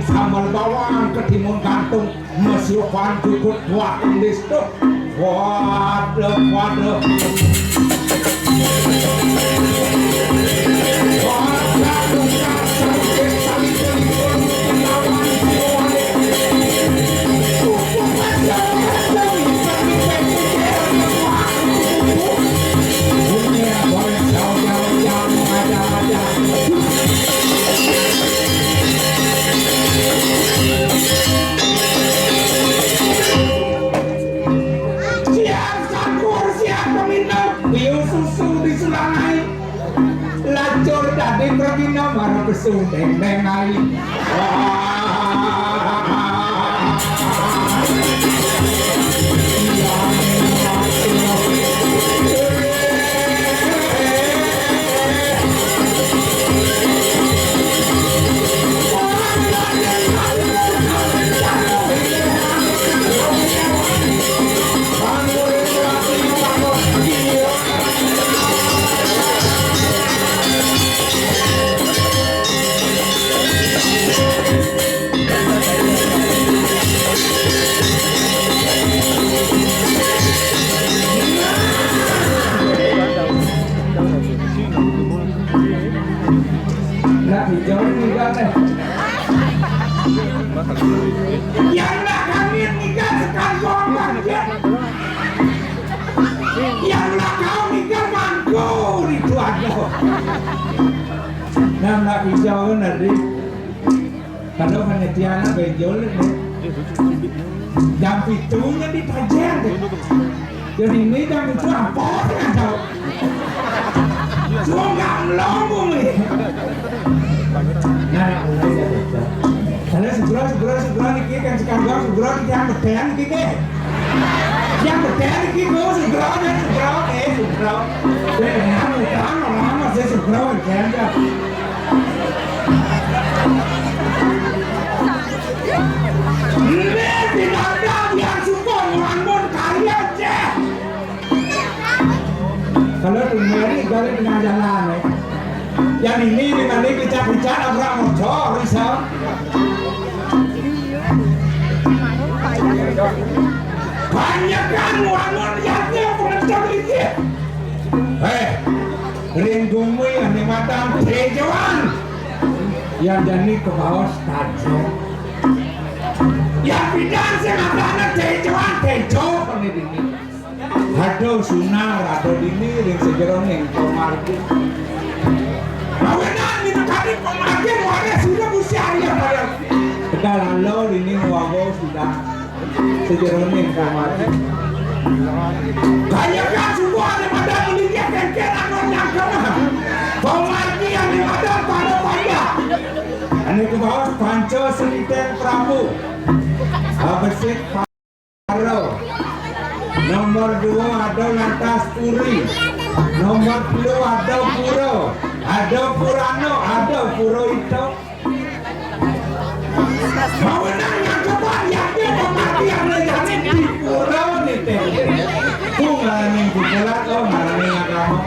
Sambal bawang ketimun kantung mesyukan cukup buat listut waduh Besung deng ai yang nak kami nikah sekalian yang nak kau nikah mangko itu ada nam nak hijau nanti kalau hanya tiada benjol jam pitunya ditajar jadi ini jam itu apa kau cuma nggak melambung nih nah karena segera niki kan sekarang segera yang berdaya niki yang berdaya niki gue segera dengan orang masih segera kan ini binatang yang suka ngelamun kalian aja kalau dunia ini gak dengan jalan yang ini dengan ini bicara orang motor risau banyak kan orang lihatnya pengecar ini ringgumi yang matang tejoan yang jadi ke bawah stasiun yang bidang sengatana tejoan tejo ini aduh sunar aduh ini yang sejeron yang komarki kawinan ini kali komarki warga sudah usia yang pada kedalan lo ini wawo sudah sejeron yang komarki banyak kan semua ada pada ini dia kengkeran yang kena komarki yang ada pada payah ini ke bawah panco seliten prabu bersih paro nomor 2 ada lantas puri nomor 3 ada puro ada purano ada puro itu mau nanya kebanyakan pemati yang menjadi di puro nih teh bunga nih di jalan oh marani kamu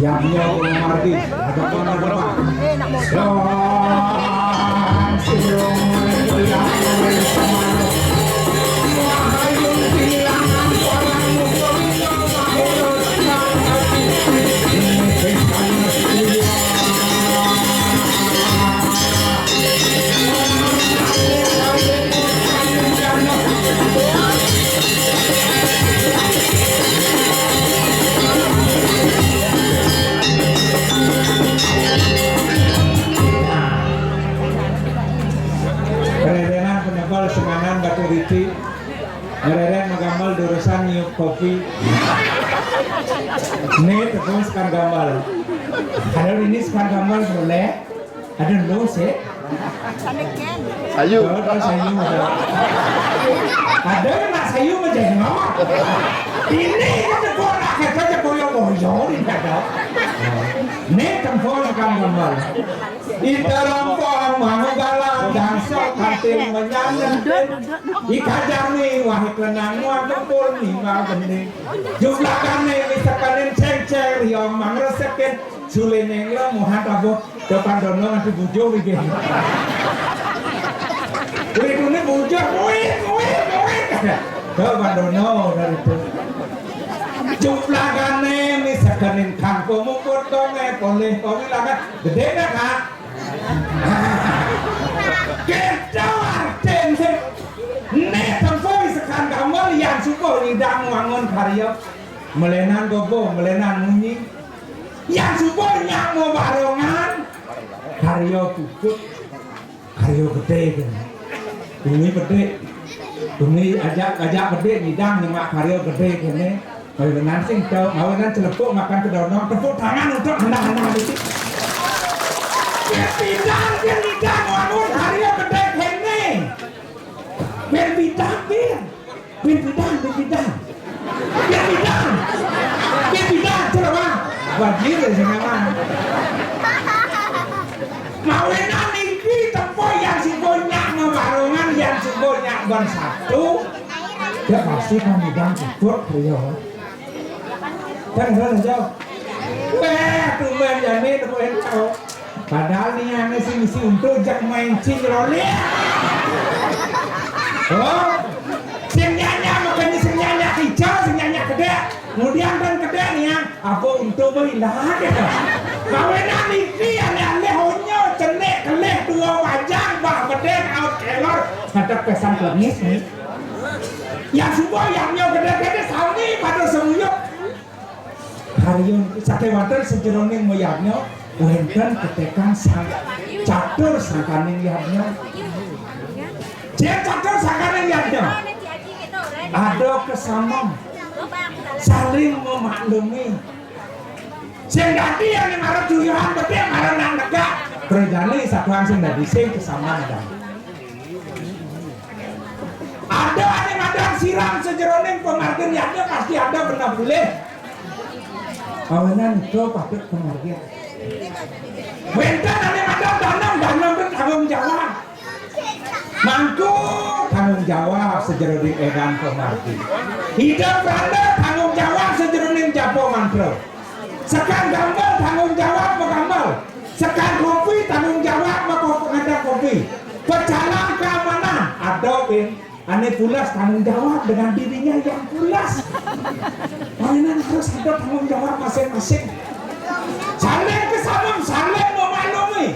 yang dia mengerti ada apa Ini terus sekarang gambar. Ada ini sekarang gambar boleh. Ada lo sih. Sayu. Ada sayu ada. Ada nak sayu macam mana? Ini kan orang kerja boyo ini ada. Ini tempat sekarang gambar. Di dalam pohon manggala dansa kantil menyanyi. Ikajar nih wahai kenang wah kempul nih wah bening. Jumlah kami misalkan ceng-ceng yang mangresekin sulineng lo muhat abo depan dono nanti bujo begini. Ini bujo, wih. Depan dono dari itu. Jumlah kami misalkan kampung mukut konge boleh kami lakukan gede nak kak. Kedawar tense. Nek tempoy sekan gambar yang suko lidang wangon karya melenan gogo melenan munyi yang suko nyak mau barongan karya puput karya gede kan bumi gede bumi ajak gede lidang nyemak karya gede kan melenan sing tau melenan celepuk makan kedonong tepuk tangan untuk hendak itu lidang wangon karya gede kene biar bidang coba wajib sih memang mawenan iki tempo yang simbolnya ngebarongan yang simbolnya ban satu dia pasti kan bidang ikut beliau kan jauh tumben jadi temuin kau padahal nih yang misi untuk jak main cingroli. Oh, sing nyanya makanya sing nyanya hijau, sing nyanya gede. Kemudian kan gede nih ya, apa untuk berilah gitu. Kawenan iki ale honyo cenek keleh dua wajah bah gede out kelor ada pesan klenis nih. Yang semua yang nyo gede-gede sami pada semuyuk. Harion sate water sejeroning moyaknya wenten ketekan sang catur sangkaning yahnya. Dia catur sangkaning yahnya. Ada kesamaan saling memaklumi. Sing dadi yang ngarep juyuhan gede ngarep nang negak. Berjane satuan sing dadi sing kesamaan ada. Ada siram sejeroning pemargin yahnya pasti ada benar boleh. Kawanan itu patut pengertian. Wenten ada danam bertanggung jawab. Mangku tanggung jawab sejeroning edan pemargin. Hidup beranda tanggung jawab sejeroning japo mantro. Sekan gambar tanggung jawab menggambar. Sekan kopi tanggung jawab mengadap kopi. Pecalang keamanan ada pin. Ane pulas tanggung jawab dengan dirinya yang pulas. Mainan harus ada tanggung jawab masing-masing. Saling kesamam, saling memaklumi.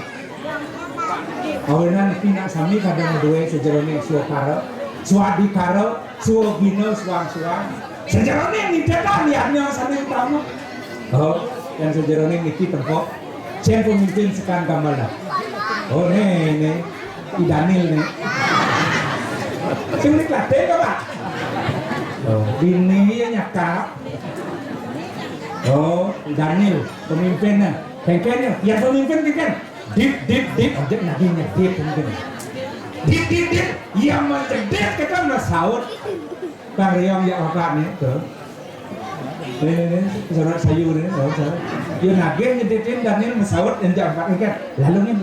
Kawinan pinak sami kadang dua sejeroning suwa karo, suwa di karo, suwa bino suang-suang. Sejeroning ni dekat lihatnya saling tamu. Oh, yang sejeroning niki tempo. Siapa pemimpin sekan gambar. Oh nih, Idanil nih. Sing diklate kok, Pak. Oh, bini nyakap. Oh, Daniel, pemimpinnya. Bengkelnya, ya pemimpin kan. Dip, objek naginya dip pemimpin. Dip, ya mencedet kita masaut. Kang Riong ya okat nih, tuh. Ini, saudara sayur ini, saudara. Dia nagih nyeditin Daniel masaut yang jangkat kan. Lalu nih.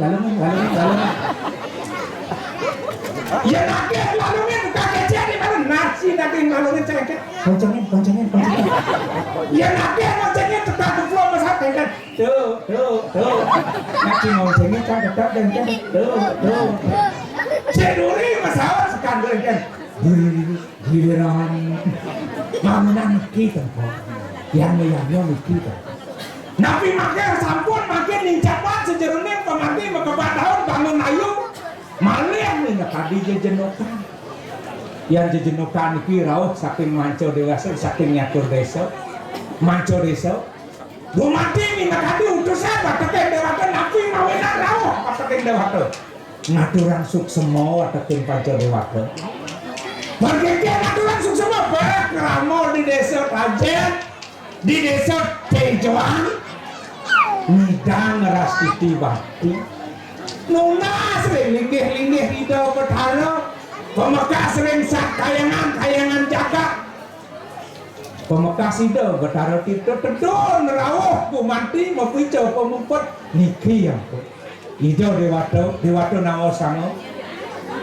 Ya nagih lalunya bukan kecil di mana nasi nagih lalunya cengket. Goncengin. Ya nagih goncengin tetap flow masak kan. Tuh. Nagih goncengin kan tetap dan kan. Tuh. Ceduri masalah sekandar kan. Giliran mamunan kita kok. Yang kita. Nabi makin sampun makin nincapan sejeroning pemanti mekebat daun bangun ayu. Malih nih tadi jejenokan. Yang jejenokan iki rauh saking manco dewasa saking nyatur desa. Manco desa. Bumati minta tadi utusan batekin dewata nabi mawenan rauh batekin dewata. Ngaturan suksemo batekin panco dewata. Bagian ngaturan suksemo baik ramal di desa kajen. di desa Tejoan nidang ngeras titi bati nuna sering linggih-linggih ida betara pemekah sering sak kayangan jaga pemekah sida betara kita tedon rawuh kumanti mapicau pemupet niki yang ida dewato namo sango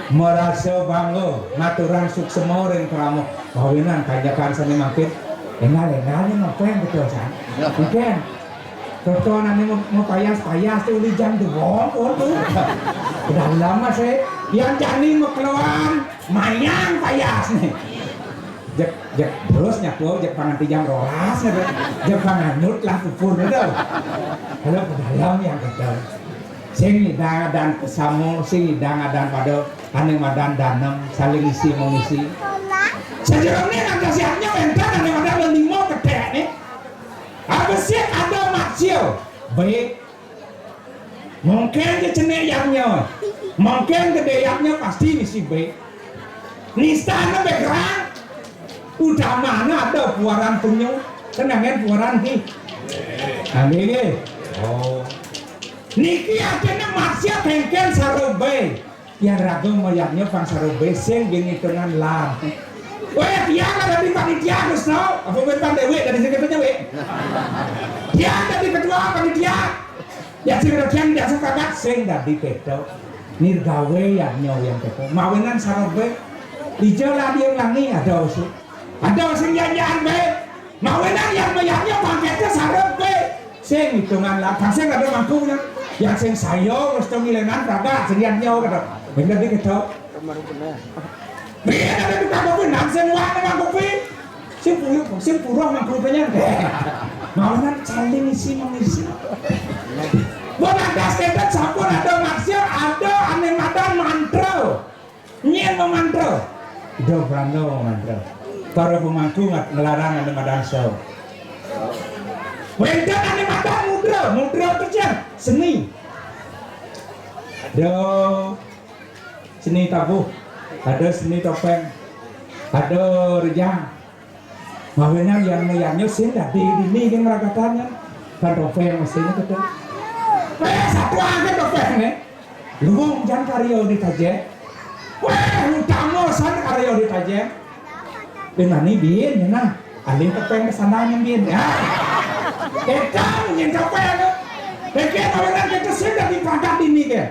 merasa bangga ngaturan suksema ring krama kawinan kajakan sane makin engal-engal ngapain betul san mungkin contoh nanti mau payas tuh di jam dua udah lama saya yang jani mau keluar mayang payas nih jek terus nyaku jek pangan jam rolas jek pangan nut lah pupur itu kalau dalam yang betul sing hidang dan kesamu sing hidang dan pada ane madan danem saling isi mengisi sejarahnya ada siapnya entar ane madan limo kedek nih apa sih ada maksio baik mungkin ke ceneyaknya mungkin gedeyaknya pasti misi baik nistana background udah mana ada puaran penyu kenangan puaran ki ambil oh niki akhirnya maksio bengkel sarobe yang ragu mayaknya pang sarobe sing gini dengan lam weh dia ada di panitia Gus no apa bentar dewe dari sekitarnya we dia ada di ketua panitia ya sekitarnya dia suka kat sing dari pedo nirgawe yang nyaw yang pedo mawinan sarobe dijelah dia langi ada sing janjian be mawinan yang mayaknya pangketnya sarobe sing hitungan lah kan sing ada mangkunya yang sing sayo terus milenan raga sedian nyaw kata bener di kedo biar ada di kampung nam sing wang mangkupi sing purah mangkupinya mawinan saling isi mengisi buat ada sekitar sampun ada maksir ada aneh madan mantra nyen memantra do brando mantra para pemangku ngelarang aneh madan show wedan aneh madan mudra kecil seni do seni tabuh ada seni topeng ada rejang mawinan yang sing di ini kan meragatannya kan topeng mesinnya betul satu aja topeng nih lu jangan karyo di taje utama san karyo di taje benani bien ya nah alih topeng kesananya bien ya kita ingin topeng Begitu orang kita sudah dipangkat ini ke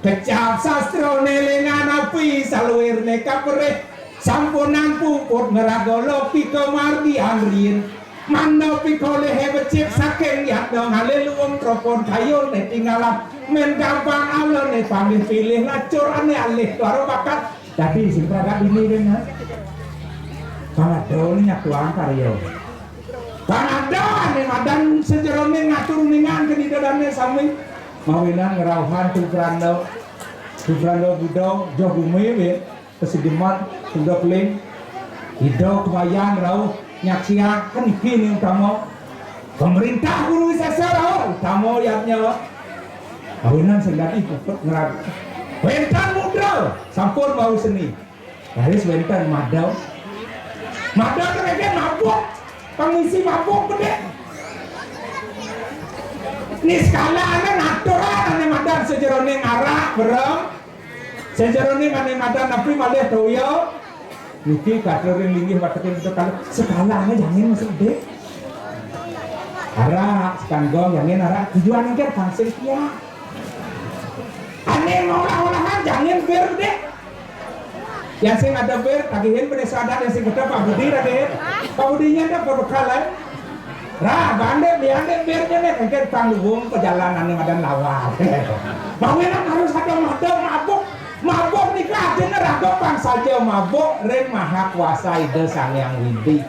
kecap sastro nelengan api saluir neka perih sampunan puput ngeragolo piko mardi angrin mano piko lehe becip saking yak dong haleluwong tropon kayo ne tinggalan men gampang Allah ne panggil pilih lacur ane alih tuaro bakat tapi sing pragat ini kan pangadol nyakuang karyo pangadol ane madan sejerone ngatur ningan ke didadane sami mawinan ngerauhan tubrando budong jogumi we kesidiman sudah keling hidup kebayang rauh nyaksiak kan ini utama pemerintah guru sesa rauh utama yang nyawa mawinan sendiri puput ngerag wentan mudra sampun bau seni garis wentan madau terege mabuk pengisi mabuk gede ini skala ane natural ane madan sejerone ngarak berem sejerone ane madan napi malih toyo niki kadering linggih watekin itu kalau skala ane jangan masuk gede arak sekanggong jangan arak tujuan ini kan bangsa kia ane ngolah-olahan jangan ber gede yang sing ada ber tagihin penesadar yang sing gede Pak Budi tagihin Pak Budinya ada perbekalan Rah, bandek biarnya nih, mungkin tanggung perjalanan yang ada lawar. Mawinan harus ada mabuk nikah aja neragopang saja mabuk ren maha kuasa ide sang yang widi.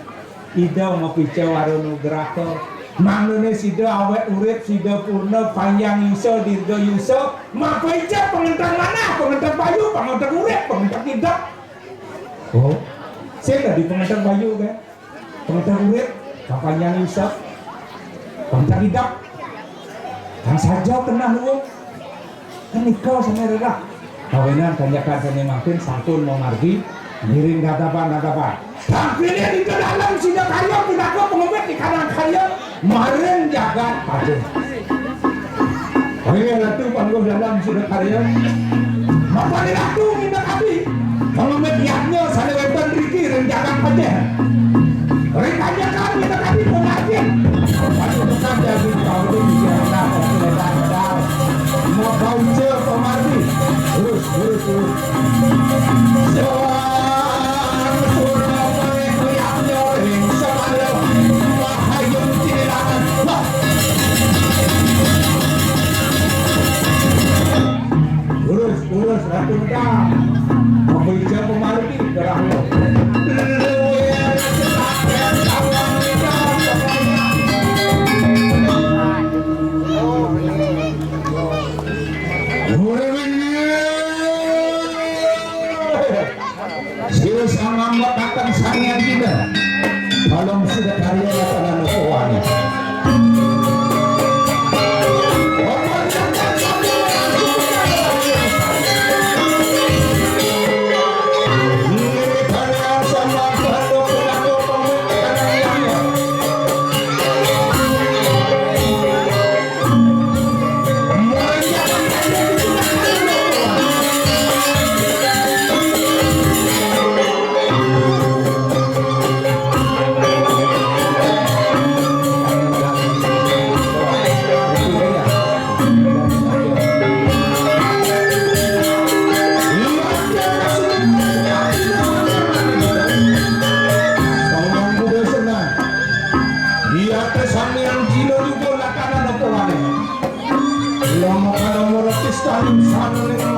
Ide mau picau warunugraka. Manglune sida awet urip sida purna panjang yuso dirga yuso. Mapa ija pengentar mana? Pengentar bayu, pengentar urip, pengentar tidak. Oh, saya di pengentar bayu kan? Pengentar urip, panjang yuso. Pengentar tidak. Kan saja kena lu. Kan nikah sama reda. Kawinan kanjakan seni makin santun mau margi. Ngiring dadapan tampilnya di dalam sida karya kita kok pengobat di kanan karya maren jagat aja. Ayo ratu panggung dalam sida karya. Maka ni ratu minta kami pengobat yaknya sana wetan Riki renjakan aja. Rekanya kami minta kami pengajian. Pada tetap jadi kau ini jangan ada. Mau kau cer pemarti terus. Urus ratu dah membaca pemarti gerahnya sila sama akan sangat kita kalau sudah karya lapangan keuangan Lama kalau mau rotis talim sana